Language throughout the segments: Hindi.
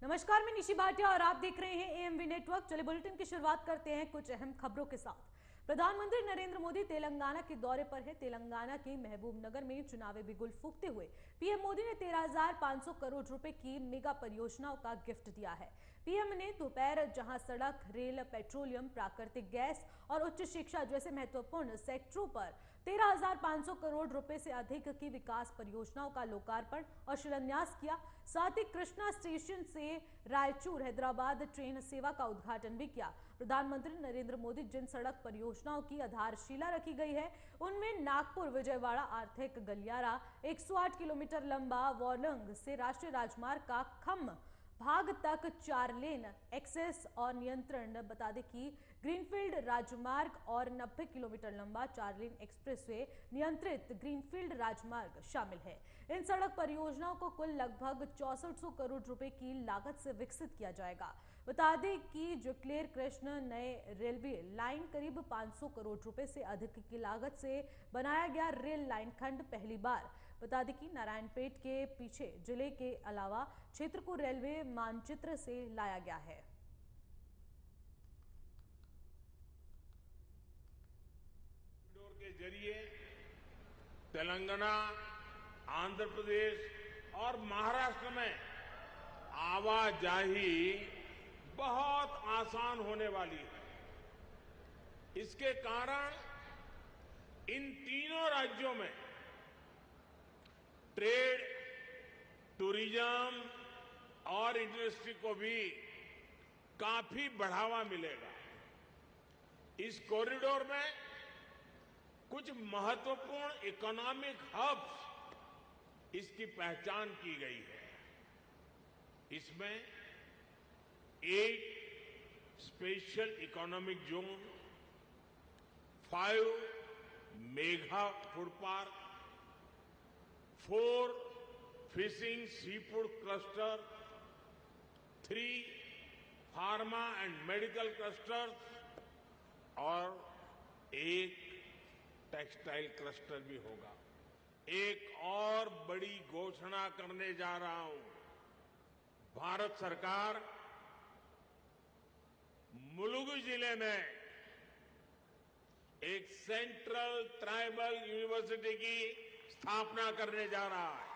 नमस्कार, मैं निशी भाटिया और आप देख रहे हैं एएमवी नेटवर्क। चलिए बुलेटिन की शुरुआत करते हैं कुछ अहम खबरों के साथ। प्रधानमंत्री नरेंद्र मोदी तेलंगाना के दौरे पर है। तेलंगाना के महबूबनगर में चुनावी बिगुल फूंकते हुए पीएम मोदी ने 13,500 करोड़ रुपए की मेगा परियोजनाओं का गिफ्ट दिया है। पीएम ने दोपहर जहां सड़क, रेल, पेट्रोलियम, प्राकृतिक गैस और उच्च शिक्षा जैसे महत्वपूर्ण सेक्टरों पर 13,500 करोड़ रुपए से अधिक की विकास परियोजनाओं का लोकार्पण और शिलान्यास किया। साथ ही कृष्णा स्टेशन से रायचूर हैदराबाद ट्रेन सेवा का उद्घाटन भी किया। प्रधानमंत्री नरेंद्र मोदी जिन सड़क परियोजनाओं की आधारशिला रखी गई है उनमें नागपुर विजयवाड़ा आर्थिक गलियारा, 108 किलोमीटर लंबा वॉलंग से राष्ट्रीय राजमार्ग का खम भाग तक 4 लेन एक्सेस और नियंत्रण। बता दें कि ग्रीनफील्ड राजमार्ग और 90 किलोमीटर लंबा 4 लेन एक्सप्रेसवे नियंत्रित ग्रीनफील्ड राजमार्ग शामिल है। इन सड़क परियोजनाओं को कुल लगभग 6400 करोड़ रुपए की लागत से विकसित किया जाएगा। बता दें कि जुक्लेर कृष्ण नए रेलवे लाइन करीब 500 करोड़ रुपए से अधिक की लागत से बनाया गया रेल लाइन खंड पहली बार। बता दें कि नारायणपेट के पीछे जिले के अलावा क्षेत्र को रेलवे मानचित्र से लाया गया है। कॉरिडोर के जरिए तेलंगाना, आंध्र प्रदेश और महाराष्ट्र में आवाजाही बहुत आसान होने वाली है। इसके कारण इन तीनों राज्यों में ट्रेड, टूरिज्म और इंडस्ट्री को भी काफी बढ़ावा मिलेगा। इस कॉरिडोर में कुछ महत्वपूर्ण इकोनॉमिक हब्स इसकी पहचान की गई है। इसमें एक special economic zone, 5 mega food park, 4 fishing sea food cluster, 3 pharma and medical cluster और एक टेक्सटाइल क्लस्टर भी होगा। एक और बड़ी घोषणा करने जा रहा हूं। भारत सरकार मुलुगु जिले में एक सेंट्रल ट्राइबल यूनिवर्सिटी की स्थापना करने जा रहा है।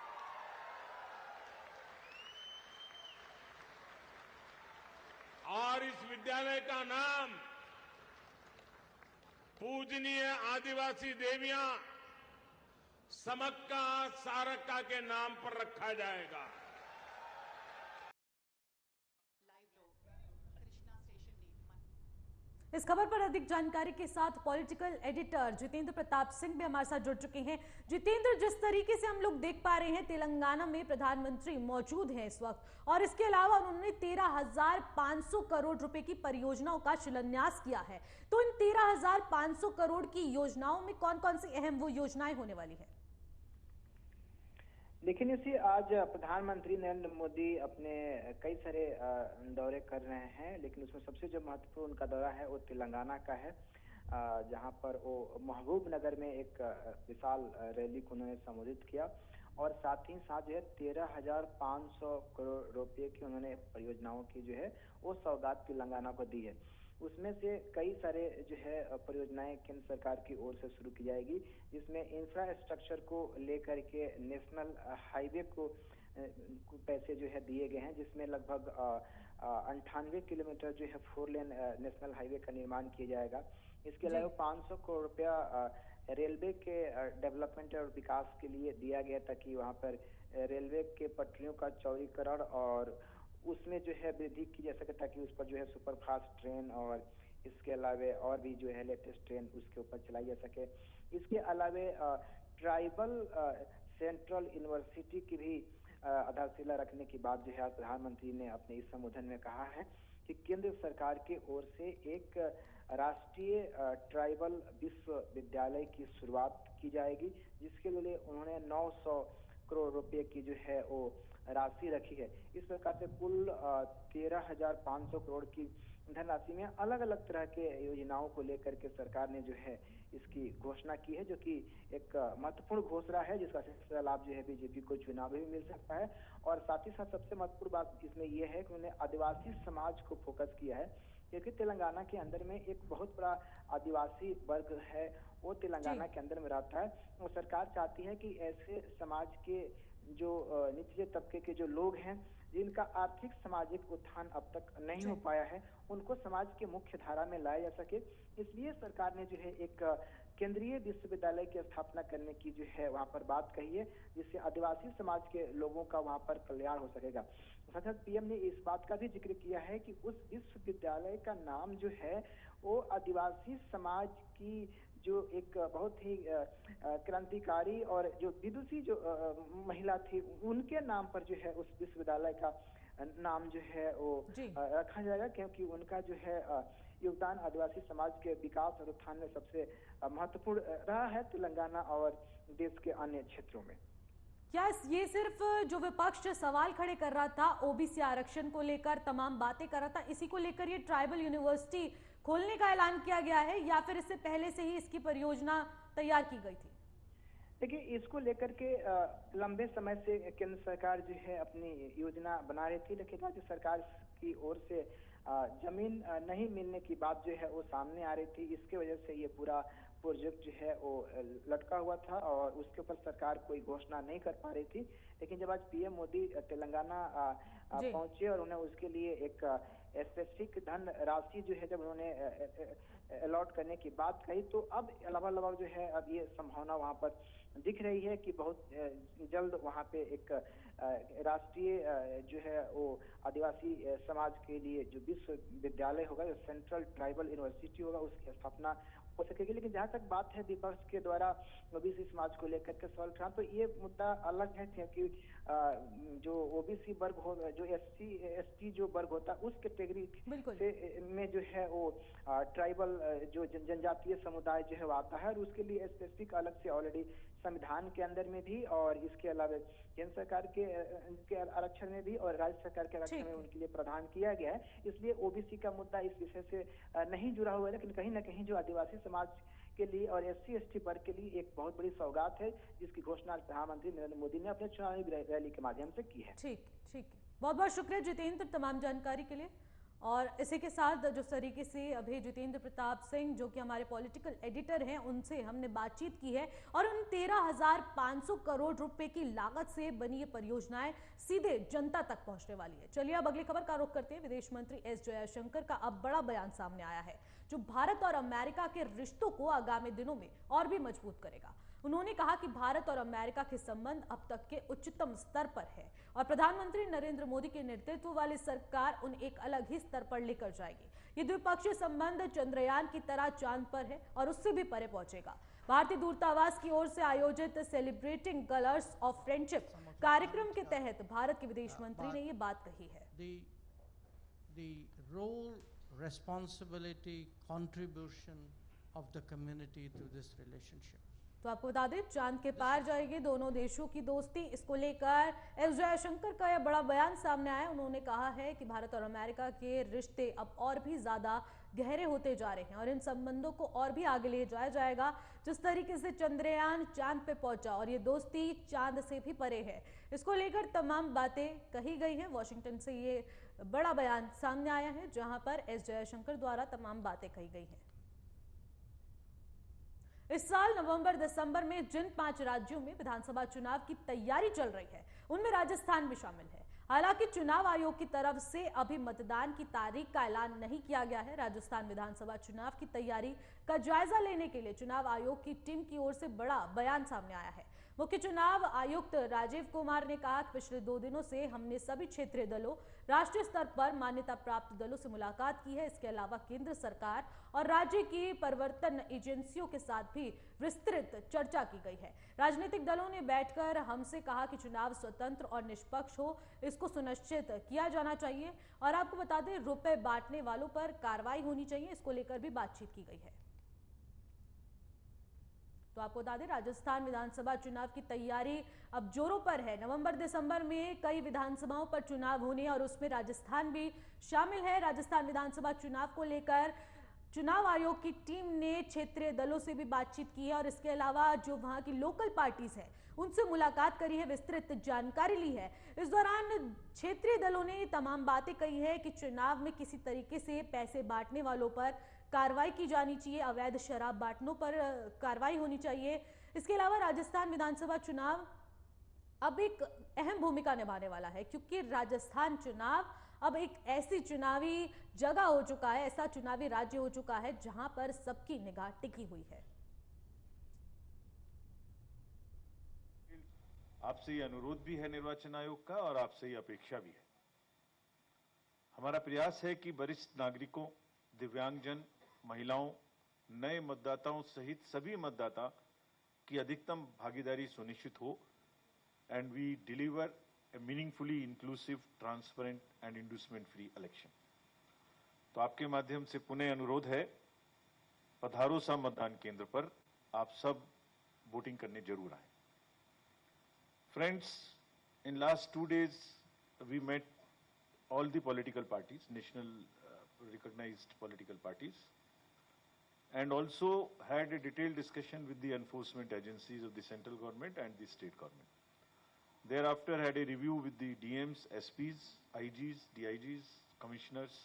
और इस विद्यालय का नाम पूजनीय आदिवासी देवियां समक्का सारक्का के नाम पर रखा जाएगा। इस खबर पर अधिक जानकारी के साथ पॉलिटिकल एडिटर जितेंद्र प्रताप सिंह भी हमारे साथ जुड़ चुके हैं। जितेंद्र, जिस तरीके से हम लोग देख पा रहे हैं तेलंगाना में प्रधानमंत्री मौजूद हैं इस वक्त और इसके अलावा उन्होंने 13,500 करोड़ रुपए की परियोजनाओं का शिलान्यास किया है, तो इन 13,500 करोड़ की योजनाओं में कौन कौन सी अहम वो योजनाएं होने वाली है? लेकिन इसी आज प्रधानमंत्री नरेंद्र मोदी अपने कई सारे दौरे कर रहे हैं, लेकिन उसमें सबसे जो महत्वपूर्ण उनका दौरा है वो तेलंगाना का है, जहां पर वो महबूबनगर में एक विशाल रैली को उन्होंने संबोधित किया और साथ ही साथ जो है 13,500 करोड़ रुपए की उन्होंने परियोजनाओं की जो है वो सौगात तेलंगाना को दी है। उसमें से कई सारे जो है परियोजनाएं केंद्र सरकार की ओर से शुरू की जाएगी, जिसमें इंफ्रास्ट्रक्चर को लेकर के नेशनल हाईवे को पैसे जो है दिए गए हैं, जिसमें लगभग 98 किलोमीटर जो है 4 लेन नेशनल हाईवे का निर्माण किया जाएगा। इसके अलावा 500 करोड़ रुपया रेलवे के डेवलपमेंट और विकास के लिए दिया गया, ताकि वहां पर रेलवे के पटरियों का चौड़ीकरण और उसमें जो है वृद्धि की जा सके, ताकि उस पर जो है सुपर फास्ट ट्रेन और इसके अलावे और भी जो है लेटेस्ट ट्रेन उसके ऊपर चलाई जा सके। इसके अलावे ट्राइबल सेंट्रल यूनिवर्सिटी की भी आधारशिला रखने की बात जो है प्रधानमंत्री ने अपने इस संबोधन में कहा है कि केंद्र सरकार की ओर से एक राष्ट्रीय ट्राइबल विश्वविद्यालय की शुरुआत की जाएगी, जिसके लिए उन्होंने 900 करोड़ रुपए की जो है वो राशि रखी है। इस प्रकार से कुल 13,500 करोड़ की धनराशि में अलग अलग तरह के योजनाओं को लेकर के सरकार ने जो है इसकी घोषणा की है, जो कि एक महत्वपूर्ण घोषणा है, जिसका सीधा लाभ जो है बीजेपी को चुनाव में भी मिल सकता है। और साथ ही साथ सबसे महत्वपूर्ण बात इसमें यह है कि उन्होंने आदिवासी समाज को फोकस किया है, क्योंकि तेलंगाना के अंदर में एक बहुत बड़ा आदिवासी वर्ग है, वो तेलंगाना के अंदर में रहता है। और सरकार चाहती है कि ऐसे समाज के जो निचले तबके के जो लोग हैं, जिनका आर्थिक सामाजिक उत्थान अब तक नहीं हो पाया है, उनको समाज के मुख्य धारा में लाया जा सके। इसलिए सरकार ने जो है एक केंद्रीय विश्वविद्यालय की स्थापना करने की जो है वहां पर बात कही है, जिससे आदिवासी समाज के लोगों का वहां पर कल्याण हो सकेगा। साथ साथ पीएम ने इस बात का भी जिक्र किया है कि उस विश्वविद्यालय का नाम जो है वो आदिवासी समाज की जो एक बहुत ही क्रांतिकारी और जो विदुषी जो महिला थी, उनके नाम पर जो है उस विश्वविद्यालय का नाम जो है वो रखा जाएगा, क्योंकि उनका जो है योगदान आदिवासी समाज के विकास और उत्थान में सबसे महत्वपूर्ण रहा है तेलंगाना और देश के अन्य क्षेत्रों में। क्या ये सिर्फ जो विपक्ष सवाल खड़े कर रहा था ओबीसी आरक्षण को लेकर, तमाम बातें कर रहा था, इसी को लेकर ये ट्राइबल यूनिवर्सिटी खोलने का ऐलान किया गया है, या फिर इससे पहले से ही इसकी परियोजना तैयार की गई थी? देखिए, इसको लेकर के लंबे समय से केंद्र सरकार जो है अपनी योजना बना रही थी, लेकिन राज्य सरकार की ओर से जमीन नहीं मिलने की बात जो है वो सामने आ रही थी। इसके वजह से ये पूरा प्रोजेक्ट जो है वो लटका हुआ था और उसके ऊपर सरकार कोई घोषणा नहीं कर पा रही थी। लेकिन जब आज पीएम मोदी तेलंगाना पहुंचे और उन्हें उसके लिए एक स्पेसिफिक धन राशि जो है जब उन्होंने अलॉट करने की बात कही, तो अब लगभग जो है अब ये संभावना वहां पर दिख रही है कि बहुत जल्द वहां पे एक राष्ट्रीय जो है वो आदिवासी समाज के लिए जो विश्वविद्यालय होगा, जो सेंट्रल ट्राइबल यूनिवर्सिटी होगा, उसकी स्थापना हो सकेगी। लेकिन जहां तक बात है विपक्ष के द्वारा ओबीसी समाज को लेकर के सवाल उठा, तो ये मुद्दा अलग है, क्योंकि जो ओबीसी वर्ग हो, जो एससी एसटी जो वर्ग होता है, उस कैटेगरी से में जो है वो ट्राइबल जो जनजातीय समुदाय जो है वो आता है, और उसके लिए स्पेसिफिक अलग से ऑलरेडी संविधान के अंदर में भी और इसके अलावा केंद्र सरकार के आरक्षण में भी और राज्य सरकार के आरक्षण में उनके लिए प्रावधान किया गया है। इसलिए ओबीसी का मुद्दा इस विषय से नहीं जुड़ा हुआ है, लेकिन कहीं ना कहीं जो आदिवासी समाज के लिए और एससी एसटी वर्ग के लिए एक बहुत बड़ी सौगात है, जिसकी घोषणा प्रधानमंत्री नरेंद्र मोदी ने अपने चुनावी रैली के माध्यम से की है। ठीक है, बहुत बहुत शुक्रिया जितेंद्र तमाम जानकारी के लिए। और इसी के साथ जो तरीके से अभी जितेंद्र प्रताप सिंह जो कि हमारे पॉलिटिकल एडिटर हैं, उनसे हमने बातचीत की है और उन 13,500 करोड़ रुपए की लागत से बनी ये परियोजनाएं सीधे जनता तक पहुंचने वाली है। चलिए अब अगली खबर का रुख करते हैं। विदेश मंत्री एस जयशंकर का अब बड़ा बयान सामने आया है, जो भारत और अमेरिका के रिश्तों को आगामी दिनों में और भी मजबूत करेगा। उन्होंने कहा कि भारत और अमेरिका के संबंध अब तक के उच्चतम स्तर पर है और प्रधानमंत्री नरेंद्र मोदी के नेतृत्व वाली सरकार उन्हें एक अलग ही स्तर पर लेकर जाएगी। ये द्विपक्षीय संबंध चंद्रयान की तरह चांद पर है और उससे भी परे पहुंचेगा। भारतीय दूतावास की ओर से आयोजित सेलिब्रेटिंग कलर्स ऑफ फ्रेंडशिप कार्यक्रम के तहत भारत के विदेश मंत्री ने ये बात कही है। The role, responsibility, contribution of the community to this relationship. तो आपको बता दें, चांद के पार जाएगी दोनों देशों की दोस्ती। इसको लेकर एस जयशंकर का यह बड़ा बयान सामने आया। उन्होंने कहा है कि भारत और अमेरिका के रिश्ते अब और भी ज्यादा गहरे होते जा रहे हैं और इन संबंधों को और भी आगे ले जाया जाएगा। जिस तरीके से चंद्रयान चांद पे पहुंचा और ये दोस्ती चांद से भी परे है, इसको लेकर तमाम बातें कही गई हैं। वॉशिंगटन से ये बड़ा बयान सामने आया है, जहां पर एस जयशंकर द्वारा तमाम बातें कही गई हैं। इस साल नवंबर दिसंबर में जिन 5 राज्यों में विधानसभा चुनाव की तैयारी चल रही है, उनमें राजस्थान भी शामिल है। हालांकि चुनाव आयोग की तरफ से अभी मतदान की तारीख का ऐलान नहीं किया गया है। राजस्थान विधानसभा चुनाव की तैयारी का जायजा लेने के लिए चुनाव आयोग की टीम की ओर से बड़ा बयान सामने आया है। मुख्य चुनाव आयुक्त राजीव कुमार ने कहा कि पिछले 2 दिनों से हमने सभी क्षेत्रीय दलों, राष्ट्रीय स्तर पर मान्यता प्राप्त दलों से मुलाकात की है। इसके अलावा केंद्र सरकार और राज्य की परिवर्तन एजेंसियों के साथ भी विस्तृत चर्चा की गई है। राजनीतिक दलों ने बैठकर हमसे कहा कि चुनाव स्वतंत्र और निष्पक्ष हो, इसको सुनिश्चित किया जाना चाहिए और आपको बता दें, रुपए बांटने वालों पर कार्रवाई होनी चाहिए। इसको लेकर भी बातचीत की गई है। तो आपको बता दें, राजस्थान विधानसभा चुनाव की तैयारी अब जोरों पर है। नवंबर दिसंबर में कई विधानसभाओं पर चुनाव होने और उसमें राजस्थान भी शामिल है। राजस्थान विधानसभा चुनाव को लेकर चुनाव आयोग की टीम ने क्षेत्रीय दलों से भी बातचीत की है और इसके अलावा जो वहां की लोकल पार्टीज है उनसे मुलाकात करी है, विस्तृत जानकारी ली है। इस दौरान क्षेत्रीय दलों ने तमाम बातें कही है कि चुनाव में किसी तरीके से पैसे बांटने वालों पर कार्रवाई की जानी चाहिए, अवैध शराब बांटनों पर कार्रवाई होनी चाहिए। इसके अलावा राजस्थान विधानसभा चुनाव अब एक अहम भूमिका निभाने वाला है, क्योंकि राजस्थान चुनाव अब एक ऐसी चुनावी जगह हो चुका है, ऐसा चुनावी राज्य हो चुका है जहां पर सबकी निगाह टिकी हुई है। आपसे ये अनुरोध भी है निर्वाचन आयोग का और आपसे ये अपेक्षा भी है। हमारा प्रयास है कि वरिष्ठ नागरिकों, दिव्यांगजन, महिलाओं, नए मतदाताओं सहित सभी मतदाता की अधिकतम भागीदारी सुनिश्चित हो and we deliver a meaningfully inclusive, transparent and inducement free election. तो आपके माध्यम से पुनः अनुरोध है, पधारो सा मतदान केंद्र पर आप सब वोटिंग करने जरूर आए। Friends, in last 2 days, we met all the political parties, national recognized political parties, and also had a detailed discussion with the enforcement agencies of the central government and the state government. Thereafter, had a review with the DMs, SPs, IGs, DIGs, commissioners,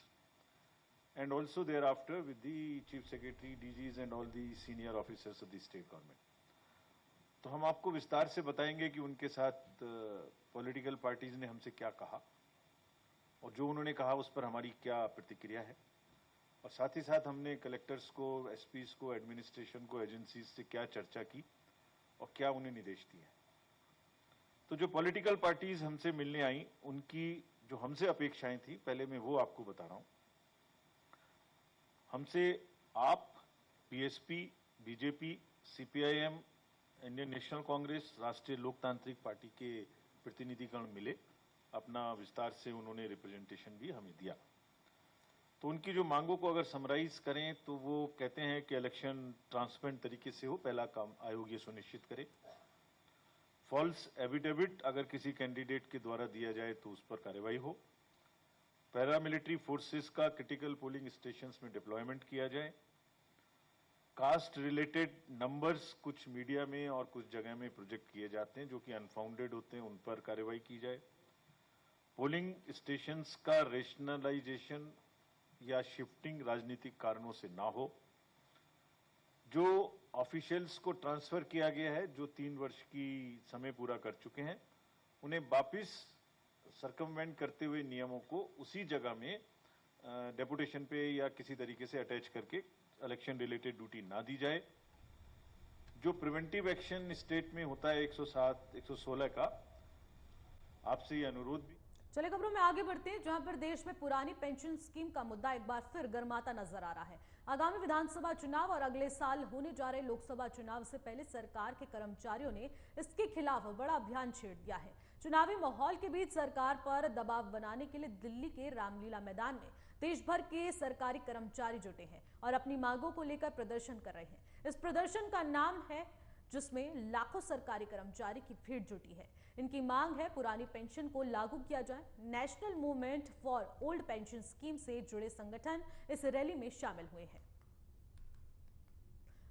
and also thereafter with the chief secretary, DGs, and all the senior officers of the state government. तो हम आपको विस्तार से बताएंगे कि उनके साथ पॉलिटिकल पार्टीज ने हमसे क्या कहा और जो उन्होंने कहा उस पर हमारी क्या प्रतिक्रिया है, और साथ ही साथ हमने कलेक्टर्स को, एसपीज को, एडमिनिस्ट्रेशन को, एजेंसीज से क्या चर्चा की और क्या उन्हें निर्देश दिए। तो जो पॉलिटिकल पार्टीज हमसे मिलने आई, उनकी जो हमसे अपेक्षाएं थी, पहले मैं वो आपको बता रहा हूं। हमसे आप, PSP, BJP, CPIM, Indian national Congress, राष्ट्रीय लोकतांत्रिक पार्टी के प्रतिनिधिगण मिले। अपना विस्तार से उन्होंने रिप्रेजेंटेशन भी हमें दिया। तो उनकी जो मांगों को अगर समराइज करें तो वो कहते हैं कि इलेक्शन ट्रांसपेरेंट तरीके से हो, पहला काम आयोग ये सुनिश्चित करे। फॉल्स एफिडेविट अगर किसी कैंडिडेट के द्वारा दिया जाए तो उस पर कार्रवाई हो। पैरामिलिट्री फोर्सेस का क्रिटिकल पोलिंग स्टेशंस में डिप्लॉयमेंट किया जाए। कास्ट रिलेटेड नंबर्स कुछ मीडिया में और कुछ जगह में प्रोजेक्ट किए जाते हैं जो कि अनफाउंडेड होते हैं, उन पर कार्रवाई की जाए। पोलिंग स्टेशंस का रेशनलाइजेशन या शिफ्टिंग राजनीतिक कारणों से ना हो। जो ऑफिशियल्स को ट्रांसफर किया गया है, जो 3 वर्ष की समय पूरा कर चुके हैं, उन्हें वापिस सर्कमवेंट करते हुए नियमों को उसी जगह में डेपुटेशन पे या किसी तरीके से अटैच करके इलेक्शन रिलेटेड ड्यूटी ना दी जाए। जो प्रिवेंटिव एक्शन स्टेट में होता है 107, 116 का, आपसे ये अनुरोध भी। चलिए खबरों में आगे बढ़ते हैं, जहां पर देश में पुरानी पेंशन स्कीम का मुद्दा एक बार फिर गर्माता नजर आ रहा है। आगामी विधानसभा चुनाव और अगले साल होने जा रहे लोकसभा चुनाव से पहले सरकार के कर्मचारियों ने इसके खिलाफ बड़ा अभियान छेड़ दिया है। चुनावी माहौल के बीच सरकार पर दबाव बनाने के लिए दिल्ली के रामलीला मैदान में देश भर के सरकारी कर्मचारी जुटे हैं और अपनी मांगों को लेकर प्रदर्शन कर रहे हैं। इस प्रदर्शन का नाम है, जिसमें लाखों सरकारी कर्मचारी की भीड़ जुटी है। इनकी मांग है पुरानी पेंशन को लागू किया जाए। National movement for old pension scheme से जुड़े संगठन इस रैली में शामिल हुए हैं।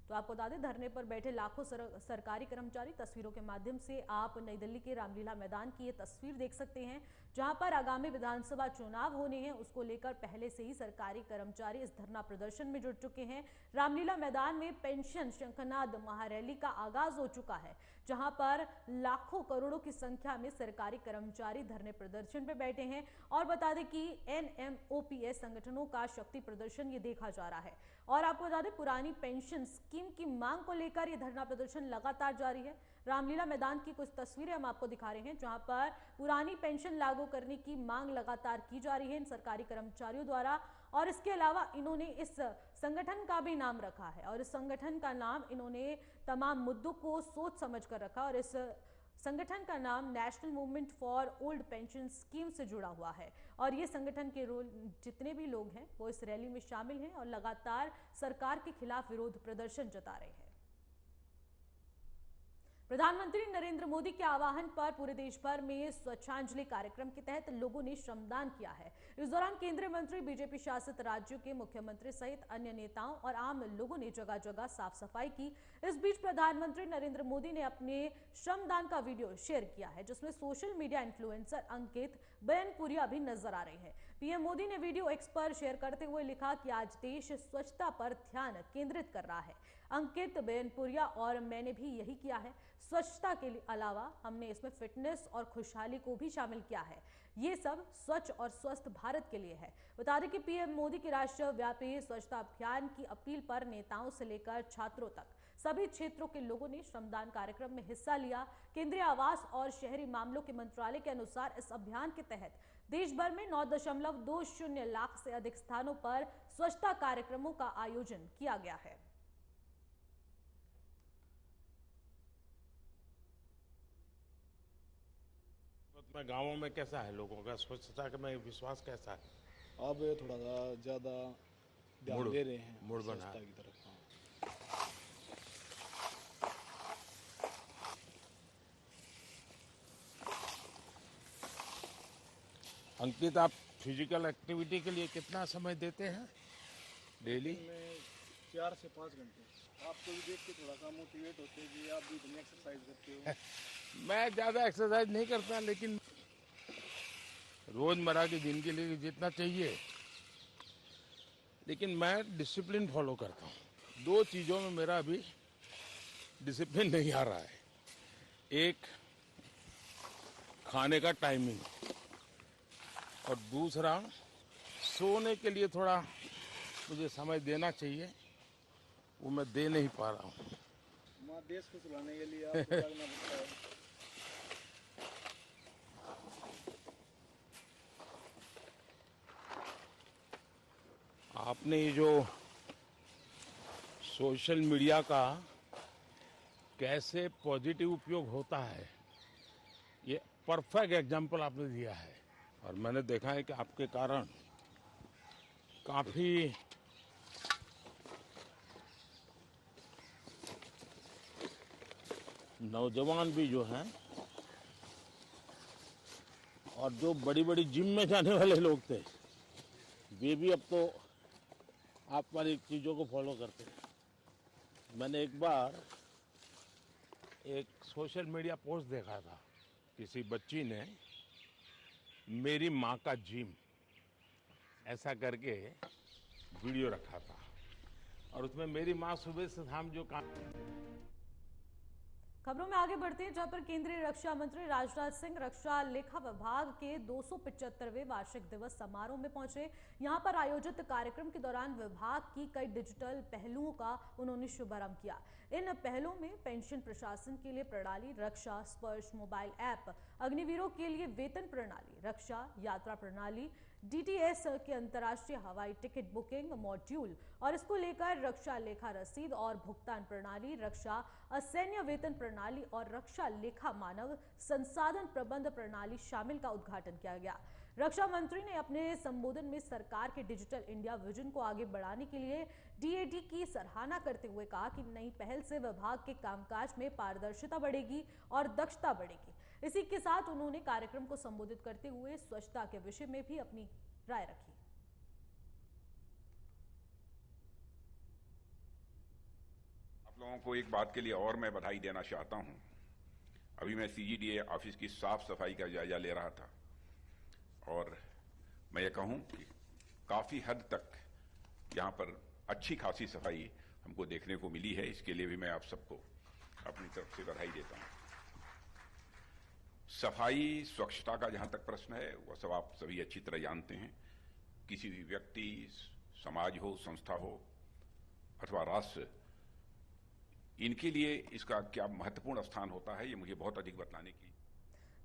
तो आपको बता दें, धरने पर बैठे लाखों सरकारी कर्मचारी, तस्वीरों के माध्यम से आप नई दिल्ली के रामलीला मैदान की ये तस्वीर देख सकते हैं, जहां पर आगामी विधानसभा चुनाव होने हैं, उसको लेकर पहले से ही सरकारी कर्मचारी इस धरना प्रदर्शन में जुट चुके हैं। रामलीला मैदान में पेंशन शंखनाद महारैली का आगाज हो चुका है, जहां पर लाखों करोड़ों की संख्या में सरकारी कर्मचारी धरने प्रदर्शन पे बैठे हैं। और बता दें कि NMOPS संगठनों का शक्ति प्रदर्शन ये देखा जा रहा है। और आपको बता दें, पुरानी पेंशन स्कीम की मांग को लेकर ये धरना प्रदर्शन लगातार जारी है। रामलीला मैदान की कुछ तस्वीरें हम आपको दिखा रहे हैं, जहां पर पुरानी पेंशन लागू करने की मांग लगातार की जा रही है इन सरकारी कर्मचारियों द्वारा। और इसके अलावा इन्होंने इस संगठन का भी नाम रखा है, और इस संगठन का नाम इन्होंने तमाम मुद्दों को सोच समझ कर रखा, और इस संगठन का नाम national movement for old pension scheme से जुड़ा हुआ है। और ये संगठन के जितने भी लोग हैं वो इस रैली में शामिल हैं और लगातार सरकार के खिलाफ विरोध प्रदर्शन जता रहे हैं। प्रधानमंत्री नरेंद्र मोदी के आह्वान पर पूरे देश भर में स्वच्छांजलि कार्यक्रम के तहत लोगों ने श्रमदान किया है। इस दौरान केंद्रीय मंत्री, बीजेपी शासित राज्यों के मुख्यमंत्री सहित अन्य नेताओं और आम लोगों ने जगह जगह साफ सफाई की। इस बीच प्रधानमंत्री नरेंद्र मोदी ने अपने श्रमदान का वीडियो शेयर किया है, जिसमें सोशल मीडिया इन्फ्लुएंसर अंकित बेनपुरिया भी नजर आ रहे हैं। पीएम मोदी ने वीडियो एक्स पर शेयर करते हुए लिखा कि आज देश स्वच्छता पर ध्यान केंद्रित कर रहा है। अंकित बेनपुरिया और मैंने भी यही किया है। स्वच्छता के अलावा हमने इसमें फिटनेस और खुशहाली को भी शामिल किया है। ये सब स्वच्छ और स्वस्थ भारत के लिए है। बता दें कि पीएम मोदी के राष्ट्रव्यापी स्वच्छता अभियान की अपील पर नेताओं से लेकर छात्रों तक सभी क्षेत्रों के लोगों ने श्रमदान कार्यक्रम में हिस्सा लिया। केंद्रीय आवास और शहरी मामलों के मंत्रालय के अनुसार इस अभियान के तहत देश भर में 9.20 लाख से अधिक स्थानों पर स्वच्छता कार्यक्रमों का आयोजन किया गया है। में गांवों में कैसा है लोगों का स्वच्छता में विश्वास कैसा है? अब थोड़ा सा ज्यादा ध्यान दे रहे हैं मूड बना स्वच्छता की तरफ। अंकित, आप फिजिकल एक्टिविटी के लिए कितना समय देते हैं डेली? में 4 से 5 घंटे। आपको भी देख के थोड़ा सा मोटिवेट होते हैं कि आप भी इतनी एक्सरसाइज करते हो। मैं ज़्यादा एक्सरसाइज नहीं करता, लेकिन रोज़मर्रा की जिंदगी के लिए जितना चाहिए, लेकिन मैं डिसिप्लिन फॉलो करता हूँ। 2 चीज़ों में मेरा अभी डिसिप्लिन नहीं आ रहा है। एक, खाने का टाइमिंग, और दूसरा, सोने के लिए थोड़ा मुझे समय देना चाहिए, वो मैं दे नहीं पा रहा हूँ। देश को चलाने के लिए आपको जागना पड़ता है। आपने ये जो सोशल मीडिया का कैसे पॉजिटिव उपयोग होता है, ये परफेक्ट एग्जाम्पल आपने दिया है। और मैंने देखा है कि आपके कारण काफी नौजवान भी जो हैं और जो बड़ी बड़ी जिम में जाने वाले लोग थे, वे भी अब तो आप वाली चीज़ों को फॉलो करते हैं। मैंने एक बार एक सोशल मीडिया पोस्ट देखा था, किसी बच्ची ने मेरी माँ का जिम ऐसा करके वीडियो रखा था, और उसमें मेरी माँ सुबह से शाम जो काम। खबरों में आगे बढ़ते हैं, जहां पर केंद्रीय रक्षा मंत्री राजनाथ सिंह रक्षा लेखा विभाग के 275वें वार्षिक दिवस समारोह में पहुंचे। यहां पर आयोजित कार्यक्रम के दौरान विभाग की कई डिजिटल पहलुओं का उन्होंने शुभारंभ किया। इन पहलों में पेंशन प्रशासन के लिए प्रणाली, रक्षा स्पर्श मोबाइल ऐप, अग्निवीरों के लिए वेतन प्रणाली, रक्षा यात्रा प्रणाली, डीटीएस के अंतर्राष्ट्रीय हवाई टिकट बुकिंग मॉड्यूल, और इसको लेकर रक्षा लेखा रसीद और भुगतान प्रणाली, रक्षा असैन्य वेतन प्रणाली और रक्षा लेखा मानव संसाधन प्रबंध प्रणाली शामिल का उद्घाटन किया गया। रक्षा मंत्री ने अपने संबोधन में सरकार के डिजिटल इंडिया विजन को आगे बढ़ाने के लिए डीएडी की सराहना करते हुए कहा कि नई पहल से विभाग के कामकाज में पारदर्शिता बढ़ेगी और दक्षता बढ़ेगी। इसी के साथ उन्होंने कार्यक्रम को संबोधित करते हुए स्वच्छता के विषय में भी अपनी राय रखी। आप लोगों को एक बात के लिए और मैं बधाई देना चाहता हूं। अभी मैं सीजीडीए ऑफिस की साफ सफाई का जायजा ले रहा था, और मैं ये कहूं कि काफी हद तक यहां पर अच्छी खासी सफाई हमको देखने को मिली है। इसके लिए भी मैं आप सबको अपनी तरफ से बधाई देता हूं। सफाई स्वच्छता का जहां तक प्रश्न है, वह सब आप सभी अच्छी तरह जानते हैं। किसी भी व्यक्ति, समाज हो, संस्था हो अथवा राष्ट्र, इनके लिए इसका क्या महत्वपूर्ण स्थान होता है, ये मुझे बहुत अधिक बतलाने की।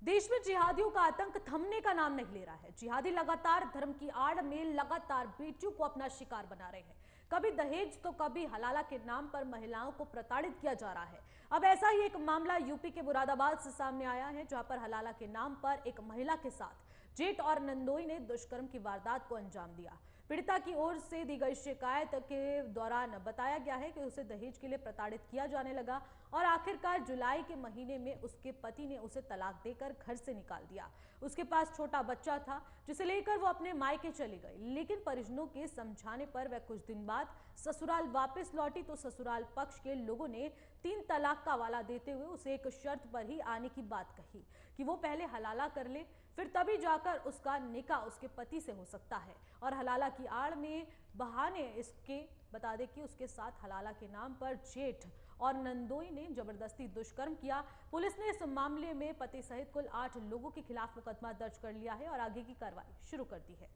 देश में जिहादियों का आतंक थमने का नाम नहीं ले रहा है। जिहादी लगातार धर्म की आड़ में लगातार बेटियों को अपना शिकार बना रहे हैं। कभी दहेज तो कभी हलाला के नाम पर महिलाओं को प्रताड़ित किया जा रहा है। अब ऐसा ही एक मामला यूपी के मुरादाबाद से सामने आया है, जहां पर हलाला के नाम पर एक महिला के साथ जेठ और नंदोई ने दुष्कर्म की वारदात को अंजाम दिया। पीड़िता की ओर से दी गई शिकायत के दौरान बताया गया है कि उसे दहेज के लिए प्रताड़ित किया जाने लगा और आखिरकार जुलाई के महीने में उसके पति ने उसे तलाक देकर घर से निकाल दिया। उसके पास छोटा बच्चा था जिसे लेकर वो अपने मायके चली गई, लेकिन परिजनों के समझाने पर वह कुछ दिन बाद ससुराल वापस लौटी तो ससुराल पक्ष के लोगों ने 3 तलाक का हवाला देते हुए उसे एक शर्त पर ही आने की बात कही कि वो पहले हलाला कर ले, फिर तभी जाकर उसका निकाह उसके पति से हो सकता है। और हलाला की आड़ में बहाने इसके बता दें कि उसके साथ हलाला के नाम पर जेठ और नंदोई ने जबरदस्ती दुष्कर्म किया। पुलिस ने इस मामले में पति सहित कुल 8 लोगों के खिलाफ मुकदमा दर्ज कर लिया है और आगे की कार्रवाई शुरू कर दी है।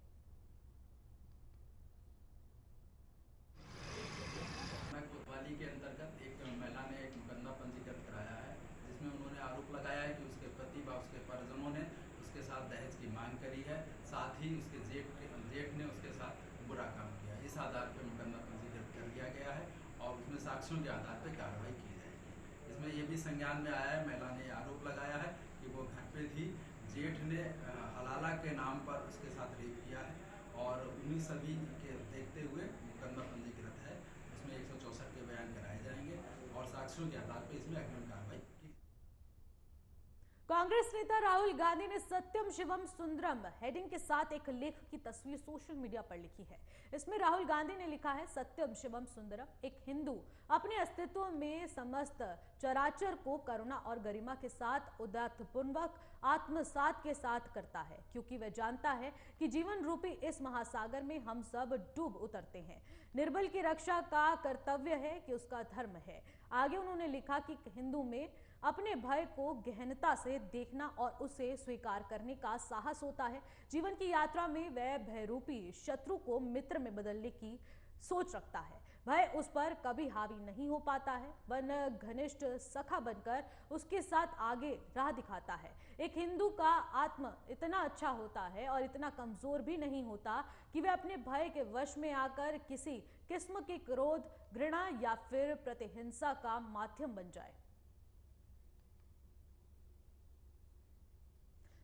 कोतवाली के अंतर्गत एक महिला ने एक मुकदमा पंजीकृत कराया है, जिसमें उन्होंने आरोप लगाया है कि उसके पति व उसके परिजनों ने उसके साथ दहेज की मांग करी है, साथ ही उसके जेठ ने उसके साथ बुरा काम किया। इस आधार पर मुकदमा पंजीकृत कर लिया गया है और उसमें साक्ष्यों के आधार पर कार्रवाई की जाएगी। इसमें यह भी संज्ञान में आया है, महिला ने आरोप लगाया है कि वो घर पे थी, जेठ ने हलाला के नाम पर उसके साथ रेप किया है और उन्हीं सभी के देखते हुए मुकदमा पंजीकृत है। इसमें 164 के बयान कराए जाएंगे और साक्ष्यों के आधार पर इसमें अग्रिम कार्रवाई की। कांग्रेस नेता राहुल गांधी ने सत्यम शिवम सुंदरम हेडिंग के साथ एक लेख की तस्वीर सोशल मीडिया पर लिखी है। इसमें राहुल गांधी ने लिखा है, सत्यम शिवम सुंदरम, एक हिंदू अपने अस्तित्व में समस्त चराचर को करुणा और गरिमा के साथ उदात्तपूर्वक आत्मसात के साथ करता है, क्योंकि वह जानता है कि जीवन रूपी इस महासागर में हम सब डूब उतरते हैं। निर्बल की रक्षा का कर्तव्य है कि उसका धर्म है। आगे उन्होंने लिखा कि हिंदू में अपने भय को गहनता से देखना और उसे स्वीकार करने का साहस होता है। जीवन की यात्रा में वह भयरूपी शत्रु को मित्र में बदलने की सोच रखता है। भय उस पर कभी हावी नहीं हो पाता है, वरना घनिष्ठ सखा बनकर उसके साथ आगे राह दिखाता है। एक हिंदू का आत्मा इतना अच्छा होता है और इतना कमजोर भी नहीं होता कि वह अपने भय के वश में आकर किसी किस्म के क्रोध, घृणा या फिर प्रतिहिंसा का माध्यम बन जाए।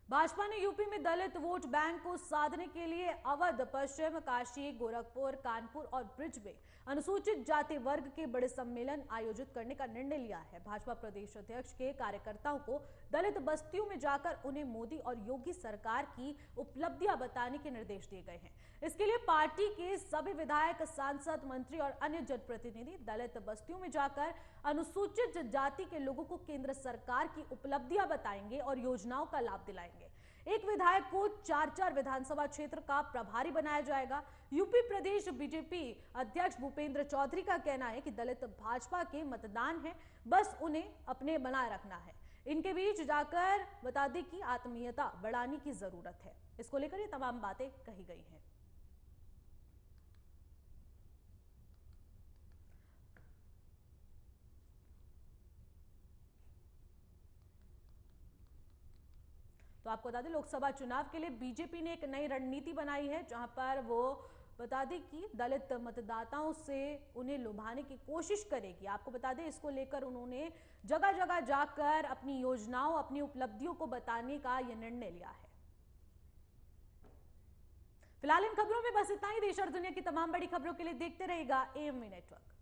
भाजपा ने यूपी में दलित वोट बैंक को साधने के लिए अवध, पश्चिम काशी, गोरखपुर, कानपुर और ब्रिज में अनुसूचित जाति वर्ग के बड़े सम्मेलन आयोजित करने का निर्णय लिया है। भाजपा प्रदेश अध्यक्ष के कार्यकर्ताओं को दलित बस्तियों में जाकर उन्हें मोदी और योगी सरकार की उपलब्धियां बताने के निर्देश दिए गए हैं। इसके लिए पार्टी के सभी विधायक, सांसद, मंत्री और अन्य जनप्रतिनिधि दलित बस्तियों में जाकर अनुसूचित जाति के लोगों को केंद्र सरकार की उपलब्धियां बताएंगे और योजनाओं का लाभ दिलाएंगे। एक विधायक को 4-4 विधानसभा क्षेत्र का प्रभारी बनाया जाएगा। यूपी प्रदेश बीजेपी अध्यक्ष भूपेंद्र चौधरी का कहना है कि दलित भाजपा के मतदान है, बस उन्हें अपने बनाए रखना है। इनके बीच जाकर बता दें कि आत्मीयता बढ़ाने की जरूरत है। इसको लेकर ये तमाम बातें कही गई हैं। तो आपको बता दें, लोकसभा चुनाव के लिए बीजेपी ने एक नई रणनीति बनाई है, जहां पर वो बता दें कि दलित मतदाताओं से उन्हें लुभाने की कोशिश करेगी। आपको बता दें, इसको लेकर उन्होंने जगह जगह जाकर अपनी योजनाओं, अपनी उपलब्धियों को बताने का यह निर्णय लिया है। फिलहाल इन खबरों में बस इतना ही। देश और दुनिया की तमाम बड़ी खबरों के लिए देखते रहेगा एएमवी नेटवर्क।